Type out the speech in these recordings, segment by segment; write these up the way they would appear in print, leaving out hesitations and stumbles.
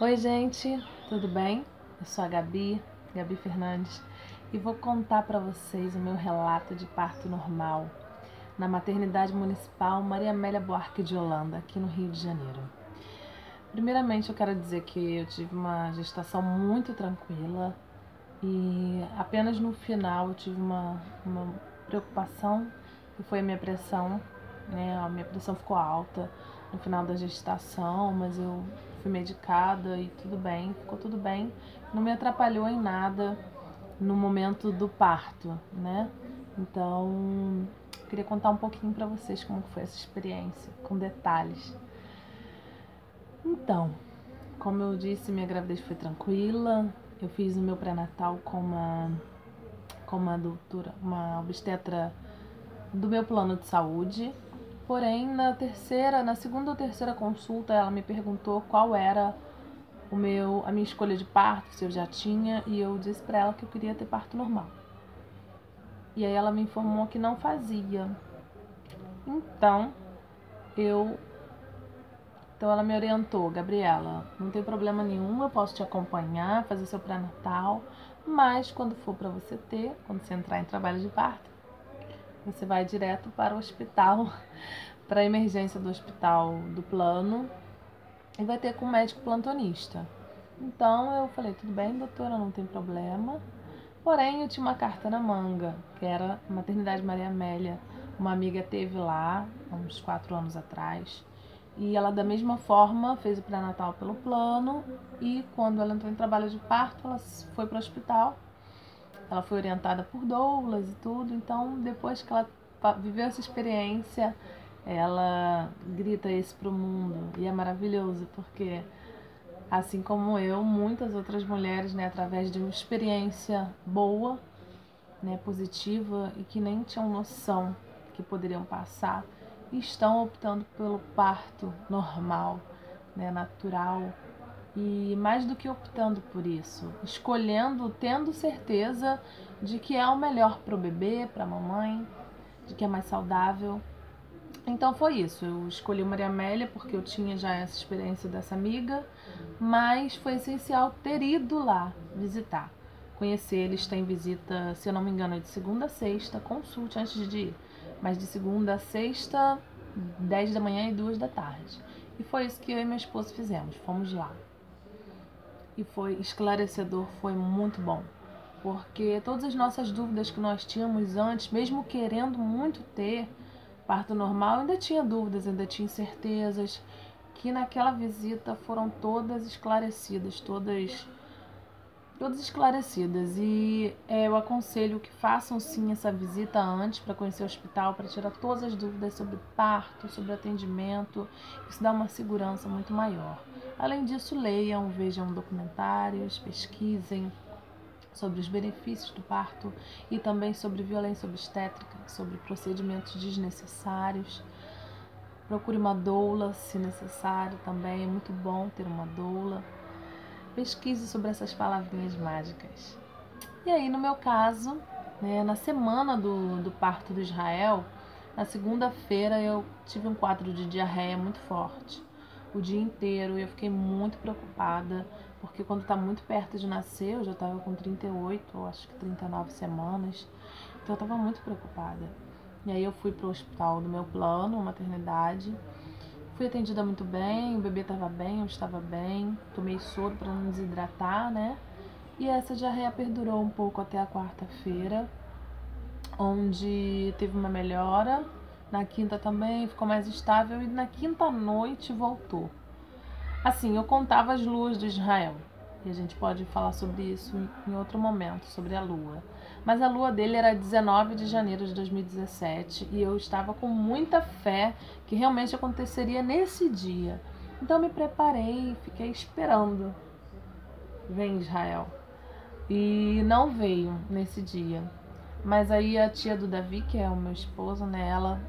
Oi, gente, tudo bem? Eu sou a Gabi Fernandes, e vou contar para vocês o meu relato de parto normal na Maternidade Municipal Maria Amélia Buarque de Holanda, aqui no Rio de Janeiro. Primeiramente, eu quero dizer que eu tive uma gestação muito tranquila e apenas no final eu tive uma preocupação, que foi a minha pressão, né? A minha pressão ficou alta no final da gestação, mas eu fui medicada e tudo bem, ficou tudo bem. Não me atrapalhou em nada no momento do parto, né? Então, queria contar um pouquinho para vocês como foi essa experiência, com detalhes. Então, como eu disse, minha gravidez foi tranquila. Eu fiz o meu pré-natal com uma doutora, uma obstetra do meu plano de saúde. Porém, na segunda ou terceira consulta, ela me perguntou qual era a minha escolha de parto, se eu já tinha, e eu disse para ela que eu queria ter parto normal. E aí ela me informou que não fazia. Então, ela me orientou: Gabriela, não tem problema nenhum, eu posso te acompanhar, fazer seu pré-natal, mas quando for para você ter, quando você entrar em trabalho de parto, você vai direto para o hospital, para a emergência do hospital do plano, e vai ter com um médico plantonista. Então eu falei: tudo bem, doutora, não tem problema. Porém, eu tinha uma carta na manga, que era a Maternidade Maria Amélia. Uma amiga teve lá, há uns 4 anos atrás, e ela da mesma forma fez o pré-natal pelo plano, e quando ela entrou em trabalho de parto, ela foi para o hospital. Ela foi orientada por doulas e tudo, então depois que ela viveu essa experiência, ela grita isso pro mundo, e é maravilhoso, porque assim como eu, muitas outras mulheres, né, através de uma experiência boa, né, positiva, e que nem tinham noção que poderiam passar, estão optando pelo parto normal, né, natural, e mais do que optando por isso, escolhendo, tendo certeza de que é o melhor para o bebê, para a mamãe, de que é mais saudável. Então foi isso, eu escolhi o Maria Amélia porque eu tinha já essa experiência dessa amiga, mas foi essencial ter ido lá visitar, conhecer. Eles têm visita, se eu não me engano, é de segunda a sexta, consulte antes de ir, mas de segunda a sexta, 10 da manhã e 2 da tarde. E foi isso que eu e meu esposo fizemos, fomos lá. E foi esclarecedor, foi muito bom, porque todas as nossas dúvidas que nós tínhamos antes, mesmo querendo muito ter parto normal, ainda tinha dúvidas, ainda tinha incertezas, que naquela visita foram todas esclarecidas, todas esclarecidas. E eu aconselho que façam sim essa visita antes para conhecer o hospital, para tirar todas as dúvidas sobre parto, sobre atendimento. Isso dá uma segurança muito maior. Além disso, leiam, vejam documentários, pesquisem sobre os benefícios do parto e também sobre violência obstétrica, sobre procedimentos desnecessários. Procure uma doula se necessário também, é muito bom ter uma doula. Pesquise sobre essas palavrinhas mágicas. E aí, no meu caso, né, na semana do parto do Israel, na segunda-feira eu tive um quadro de diarreia muito forte. O dia inteiro eu fiquei muito preocupada, porque quando está muito perto de nascer, eu já estava com 38, ou acho que 39 semanas, então eu estava muito preocupada. E aí eu fui para o hospital do meu plano, maternidade. Fui atendida muito bem, o bebê estava bem, eu estava bem. Tomei soro para não desidratar, né? E essa diarreia perdurou um pouco até a quarta-feira, onde teve uma melhora. Na quinta também ficou mais estável, e na quinta noite voltou. Assim, eu contava as luas do Israel, e a gente pode falar sobre isso em outro momento, sobre a lua. Mas a lua dele era 19 de janeiro de 2017, e eu estava com muita fé que realmente aconteceria nesse dia. Então me preparei e fiquei esperando. Vem Israel. E não veio nesse dia. Mas aí a tia do Davi, que é o meu esposo, né, ela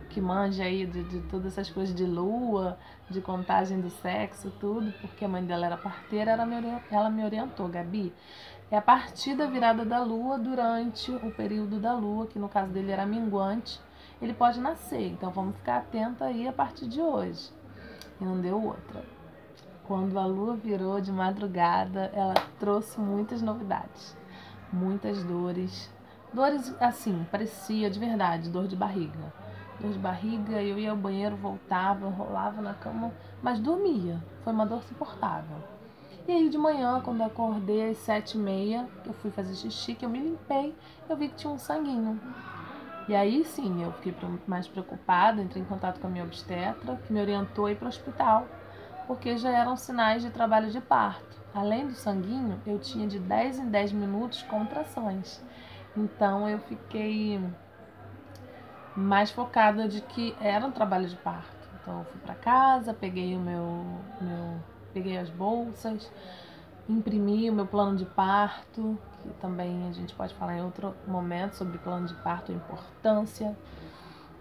que manja aí de todas essas coisas de lua, de contagem do sexo, tudo, porque a mãe dela era parteira, ela me orientou: Gabi, é a partir da virada da lua, durante o período da lua, que no caso dele era minguante, ele pode nascer, então vamos ficar atenta aí a partir de hoje. E não deu outra. quando a lua virou de madrugada, ela trouxe muitas novidades, muitas dores. Dores assim, parecia de verdade, dor de barriga. Dor de barriga, eu ia ao banheiro, voltava, rolava na cama, mas dormia. Foi uma dor suportável. E aí de manhã, quando eu acordei às 7h30, eu fui fazer xixi, que eu me limpei, eu vi que tinha um sanguinho. E aí sim, eu fiquei mais preocupada, entrei em contato com a minha obstetra, que me orientou a ir para o hospital, porque já eram sinais de trabalho de parto. Além do sanguinho, eu tinha de 10 em 10 minutos contrações. Então eu fiquei mais focada de que era um trabalho de parto. Então eu fui para casa, peguei peguei as bolsas, imprimi o meu plano de parto, que também a gente pode falar em outro momento sobre plano de parto, a importância.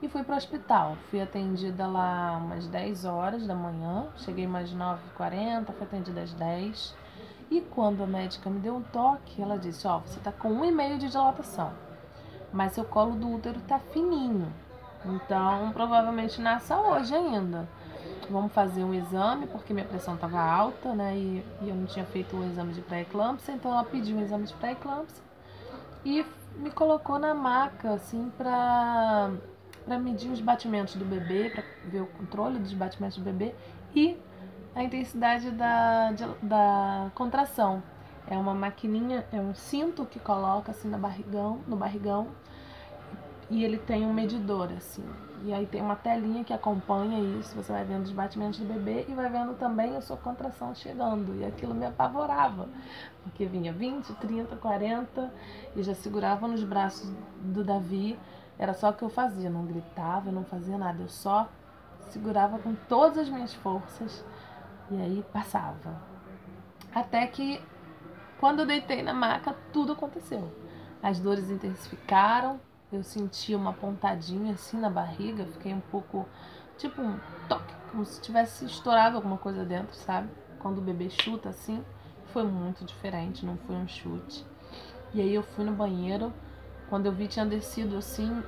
E fui para o hospital. Fui atendida lá umas 10 horas da manhã, cheguei mais 9h40, fui atendida às 10. E quando a médica me deu um toque, ela disse: ó, você tá com 1,5 de dilatação, mas seu colo do útero tá fininho, então provavelmente nasça hoje ainda. Vamos fazer um exame, porque minha pressão estava alta, né? E eu não tinha feito um exame de pré-eclâmpsia, então ela pediu um exame de pré-eclâmpsia e me colocou na maca, assim, para medir os batimentos do bebê, para ver o controle dos batimentos do bebê e a intensidade da contração. É uma maquininha, é um cinto que coloca assim no barrigão, e ele tem um medidor, assim. E aí tem uma telinha que acompanha isso, você vai vendo os batimentos do bebê e vai vendo também a sua contração chegando. E aquilo me apavorava, porque vinha 20, 30, 40 e já segurava nos braços do Davi. Era só o que eu fazia, não gritava, eu não fazia nada, eu só segurava com todas as minhas forças e aí passava. Até que quando eu deitei na maca, tudo aconteceu. As dores intensificaram, eu senti uma pontadinha assim na barriga, fiquei um pouco, tipo um toque, como se tivesse estourado alguma coisa dentro, sabe? Quando o bebê chuta assim, foi muito diferente, não foi um chute. E aí eu fui no banheiro, quando eu vi tinha descido assim,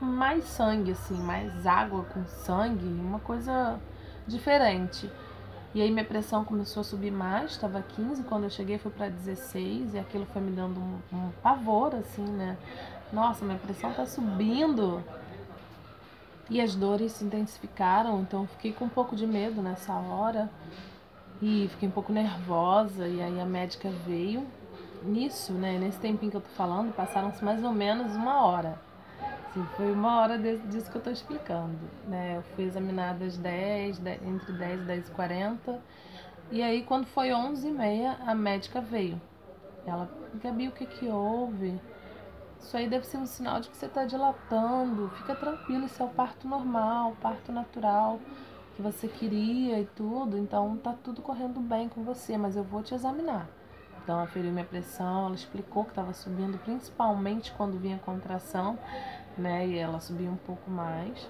mais sangue assim, mais água com sangue, uma coisa diferente. E aí minha pressão começou a subir mais, estava 15, quando eu cheguei foi para 16 e aquilo foi me dando um pavor, assim, né? Nossa, minha pressão tá subindo. E as dores se intensificaram, então eu fiquei com um pouco de medo nessa hora e fiquei um pouco nervosa. E aí a médica veio. Nisso, né, nesse tempinho que eu tô falando, passaram-se mais ou menos 1 hora. Assim, foi 1 hora disso que eu tô explicando, né? Eu fui examinada às 10, entre 10 e 10h40. E aí, quando foi 11h30, a médica veio. Ela: Gabi, o que que houve? Isso aí deve ser um sinal de que você está dilatando. Fica tranquilo, isso é o parto normal, o parto natural que você queria e tudo. Então tá tudo correndo bem com você, mas eu vou te examinar. Então ela feriu minha pressão, ela explicou que estava subindo, principalmente quando vinha contração, né? E ela subia um pouco mais.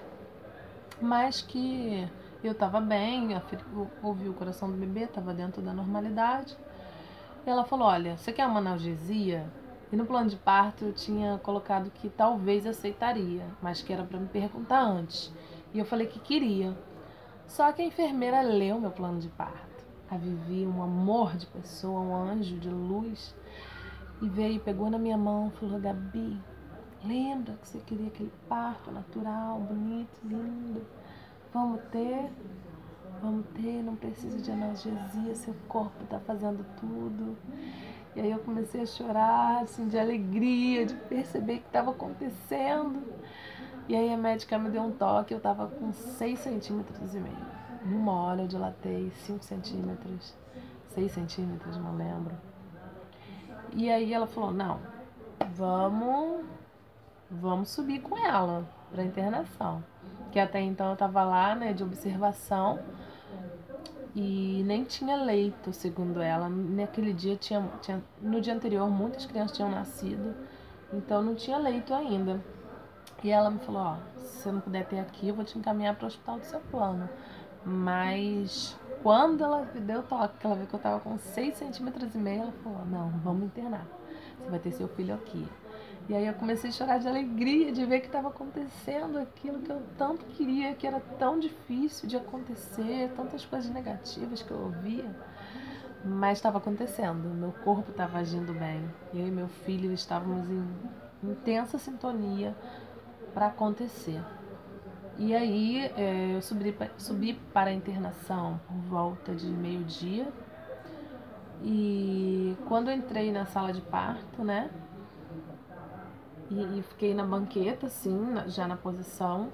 Mas que eu estava bem, ouvi o coração do bebê, estava dentro da normalidade. E ela falou: olha, você quer uma analgesia? E no plano de parto eu tinha colocado que talvez aceitaria, mas que era para me perguntar antes. E eu falei que queria. Só que a enfermeira leu meu plano de parto. A Vivi, um amor de pessoa, um anjo de luz, e veio, pegou na minha mão e falou: Gabi, lembra que você queria aquele parto natural, bonito, lindo? Vamos ter, não precisa de analgesia, seu corpo tá fazendo tudo. E aí eu comecei a chorar, assim, de alegria, de perceber que estava acontecendo. E aí a médica me deu um toque, eu tava com 6,5 centímetros. Em 1 hora eu dilatei 5 centímetros, 6 centímetros, não lembro. E aí ela falou: não, vamos subir com ela pra internação. Que até então eu tava lá, né, de observação. E nem tinha leito, segundo ela. Naquele dia no dia anterior muitas crianças tinham nascido, então não tinha leito ainda. E ela me falou: ó, se você não puder ter aqui, eu vou te encaminhar para o hospital do seu plano. Mas quando ela me deu o toque, que ela viu que eu tava com 6,5 centímetros, ela falou: não, vamos internar. Você vai ter seu filho aqui. E aí eu comecei a chorar de alegria de ver que estava acontecendo aquilo que eu tanto queria, que era tão difícil de acontecer, tantas coisas negativas que eu ouvia, mas estava acontecendo, meu corpo estava agindo bem. Eu e meu filho estávamos em intensa sintonia para acontecer. E aí eu subi para a internação por volta de meio-dia. E quando eu entrei na sala de parto, né? E fiquei na banqueta, assim, já na posição,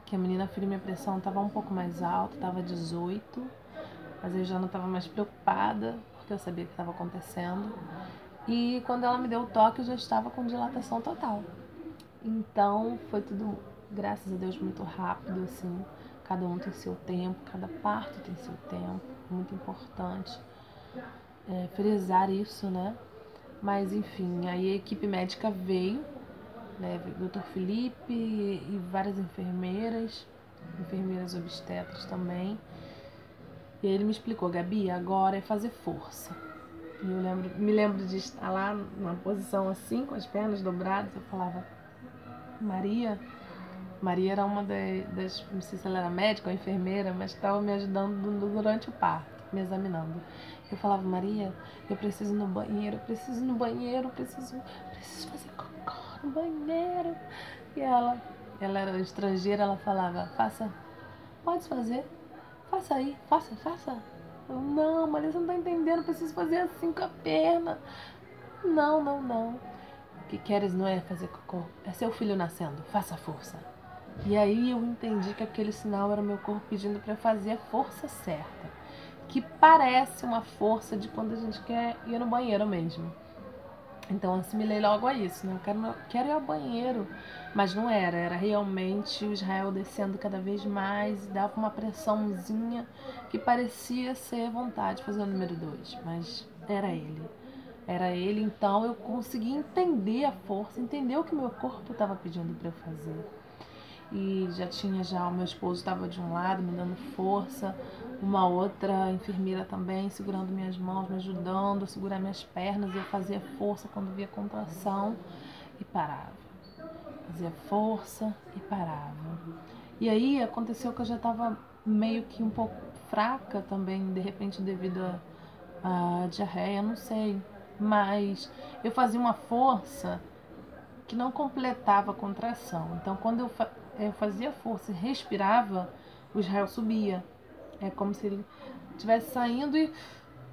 que a menina filha, minha pressão estava um pouco mais alta, estava 18, mas eu já não estava mais preocupada, porque eu sabia o que estava acontecendo. E quando ela me deu o toque, eu já estava com dilatação total. Então foi tudo, graças a Deus, muito rápido, assim. Cada um tem seu tempo, cada parto tem seu tempo. Muito importante frisar isso, né? Mas enfim, aí a equipe médica veio, né? O Dr. Felipe e várias enfermeiras obstetras também. E aí ele me explicou: Gabi, agora é fazer força. E eu me lembro de estar lá numa posição assim, com as pernas dobradas. Eu falava: Maria era uma das, não sei se ela era médica ou enfermeira, mas estava me ajudando durante o parto, me examinando. Eu falava: Maria, eu preciso ir no banheiro, preciso fazer cocô no banheiro. E ela era estrangeira, ela falava: pode fazer, faça aí, faça. Eu: não, Maria, você não tá entendendo, eu preciso fazer assim com a perna. Não. O que queres não é fazer cocô, é seu filho nascendo, faça força. E aí eu entendi que aquele sinal era o meu corpo pedindo para fazer a força certa, que parece uma força de quando a gente quer ir no banheiro mesmo. Então eu assimilei logo a isso, né? Eu quero ir ao banheiro, mas não era realmente o Israel descendo cada vez mais, dava uma pressãozinha que parecia ser vontade de fazer o número 2, mas era ele, então eu consegui entender a força, entender o que meu corpo estava pedindo para eu fazer. E o meu esposo estava de um lado me dando força, uma outra enfermeira também segurando minhas mãos, me ajudando a segurar minhas pernas, e eu fazia força quando via contração e parava, fazia força e parava. E aí aconteceu que eu já estava meio que um pouco fraca também, de repente devido a diarreia, não sei, mas eu fazia uma força que não completava a contração. Então, quando eu fazia força e respirava, o Israel subia. É como se ele estivesse saindo e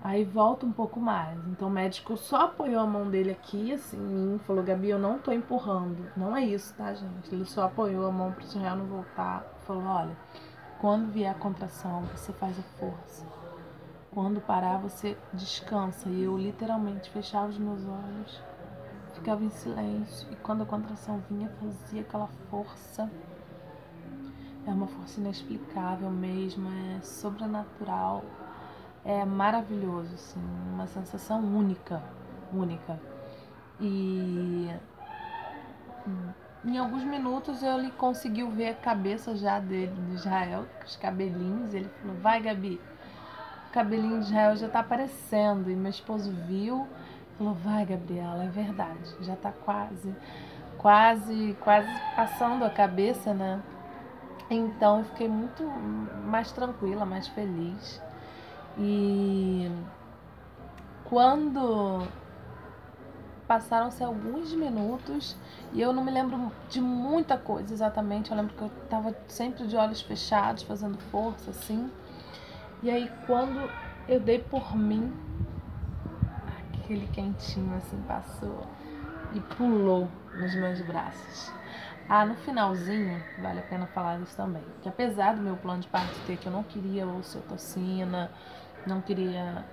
aí volta um pouco mais. Então, o médico só apoiou a mão dele aqui, assim, em mim, falou: Gabi, eu não tô empurrando. Não é isso, tá, gente? Ele só apoiou a mão para o Israel não voltar. Falou: olha, quando vier a contração, você faz a força. Quando parar, você descansa. E eu literalmente fechava os meus olhos, ficava em silêncio, e quando a contração vinha, fazia aquela força. É uma força inexplicável mesmo, é sobrenatural, é maravilhoso, assim, uma sensação única. E em alguns minutos ele conseguiu ver a cabeça já dele, de Israel, com os cabelinhos. Ele falou: vai, Gabi, o cabelinho de Israel já tá aparecendo. E meu esposo viu, falou: vai, Gabriela, é verdade, já tá quase passando a cabeça, né? Então eu fiquei muito mais tranquila, mais feliz. E quando passaram-se alguns minutos, e eu não me lembro de muita coisa exatamente, eu lembro que eu estava sempre de olhos fechados, fazendo força assim. E aí quando eu dei por mim, aquele quentinho assim passou e pulou nos meus braços. No finalzinho, vale a pena falar isso também, que apesar do meu plano de parto ter que eu não queria ocitocina, não queria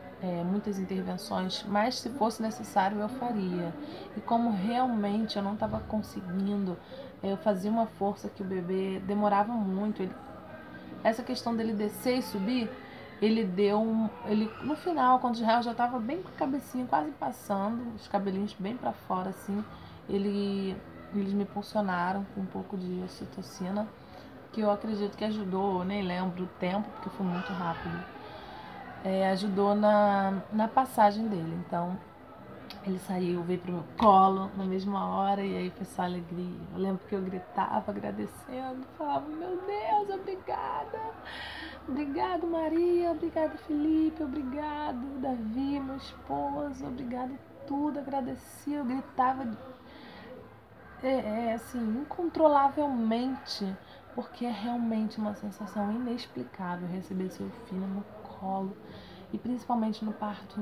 muitas intervenções, mas se fosse necessário eu faria. E como realmente eu não estava conseguindo, eu fazia uma força que o bebê demorava muito. Essa questão dele descer e subir, no final, quando o Israel já estava bem com a cabecinha quase passando, os cabelinhos bem para fora assim, eles me impulsionaram com um pouco de ocitocina, que eu acredito que ajudou, eu nem lembro o tempo, porque foi muito rápido. Ajudou na passagem dele. Então, Ele saiu, veio pro meu colo na mesma hora e aí foi só alegria. Eu lembro que eu gritava agradecendo, falava, meu Deus, obrigada. Obrigado, Maria, obrigado, Felipe, obrigado, Davi, meu esposo, obrigado tudo, agradecia, eu gritava assim, incontrolavelmente, porque é realmente uma sensação inexplicável receber seu filho no colo. E principalmente no parto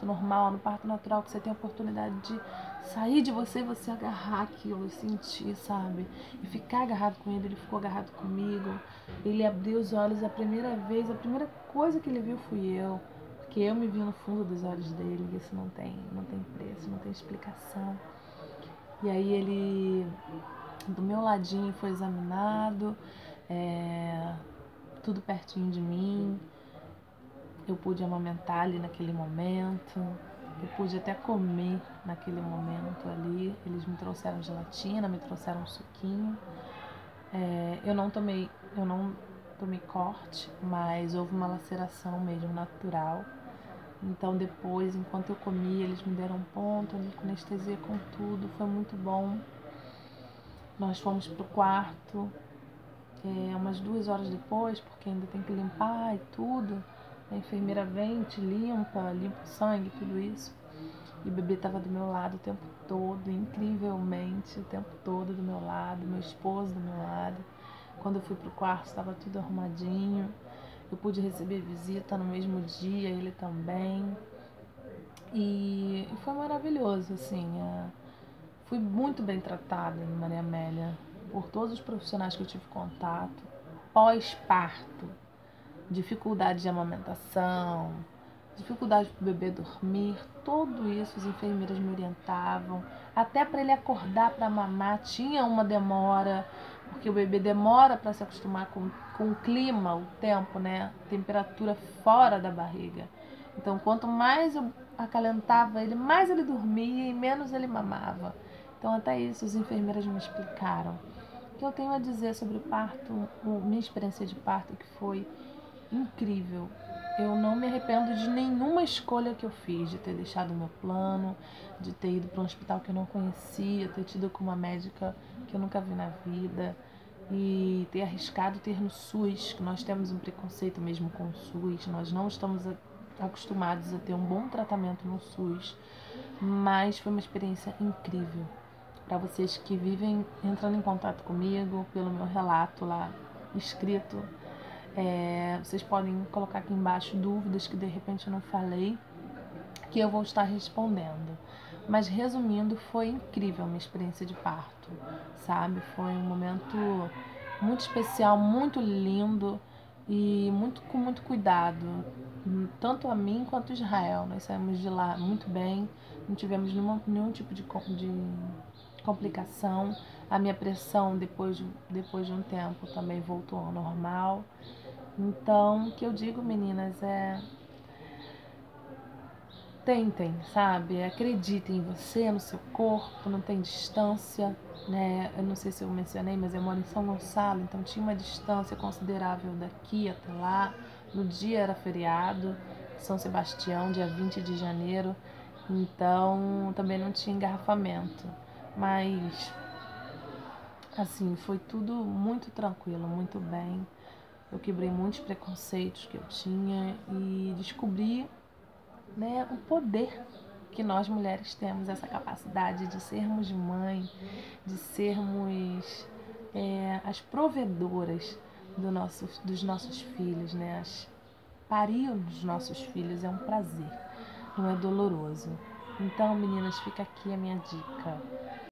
normal, no parto natural, que você tem a oportunidade de sair de você e você agarrar aquilo, sentir, sabe? E ficar agarrado com ele, ele ficou agarrado comigo. Ele abriu os olhos a primeira vez, a primeira coisa que ele viu fui eu. Porque eu me vi no fundo dos olhos dele, e isso não tem preço, não tem explicação. E aí ele, do meu ladinho, foi examinado, tudo pertinho de mim. Eu pude amamentar ali naquele momento, eu pude até comer naquele momento ali. Eles me trouxeram gelatina, me trouxeram um suquinho. Eu não tomei corte, mas houve uma laceração mesmo natural. Então depois, enquanto eu comia, eles me deram ponto, com anestesia, com tudo, foi muito bom. Nós fomos pro quarto, umas 2 horas depois, porque ainda tem que limpar e tudo. A enfermeira vem, te limpa o sangue, tudo isso. E o bebê estava do meu lado o tempo todo, incrivelmente, o tempo todo do meu lado, meu esposo do meu lado. Quando eu fui pro quarto, estava tudo arrumadinho. Eu pude receber visita no mesmo dia, ele também. E foi maravilhoso, assim. Fui muito bem tratada em Maria Amélia por todos os profissionais que eu tive contato. Pós-parto, dificuldade de amamentação, dificuldade para o bebê dormir, tudo isso as enfermeiras me orientavam. Até para ele acordar para mamar tinha uma demora, porque o bebê demora para se acostumar com o clima, o tempo, né? Temperatura fora da barriga. Então, quanto mais eu acalentava ele, mais ele dormia e menos ele mamava. Então, até isso as enfermeiras me explicaram. O que eu tenho a dizer sobre o parto, minha experiência de parto, que foi incrível. Eu não me arrependo de nenhuma escolha que eu fiz, de ter deixado o meu plano, de ter ido para um hospital que eu não conhecia, ter tido com uma médica que eu nunca vi na vida e ter arriscado ter no SUS, que nós temos um preconceito mesmo com o SUS, nós não estamos acostumados a ter um bom tratamento no SUS, mas foi uma experiência incrível. Para vocês que vivem entrando em contato comigo pelo meu relato lá escrito, vocês podem colocar aqui embaixo dúvidas que de repente eu não falei, que eu vou estar respondendo. Mas resumindo, foi incrível a minha experiência de parto, sabe? Foi um momento muito especial, muito lindo e com muito cuidado, tanto a mim quanto a Israel. Nós saímos de lá muito bem, não tivemos nenhum tipo de complicação. A minha pressão depois de um tempo também voltou ao normal. Então, o que eu digo, meninas, tentem, sabe? Acreditem em você, no seu corpo, não tem distância, né? Eu não sei se eu mencionei, mas eu moro em São Gonçalo, então tinha uma distância considerável daqui até lá. No dia era feriado, São Sebastião, dia 20 de janeiro, então também não tinha engarrafamento. Mas, assim, foi tudo muito tranquilo, muito bem. Eu quebrei muitos preconceitos que eu tinha e descobri, né, o poder que nós mulheres temos, essa capacidade de sermos mãe, de sermos as provedoras dos nossos filhos, né? Parir os nossos filhos é um prazer, não é doloroso. Então, meninas, fica aqui a minha dica.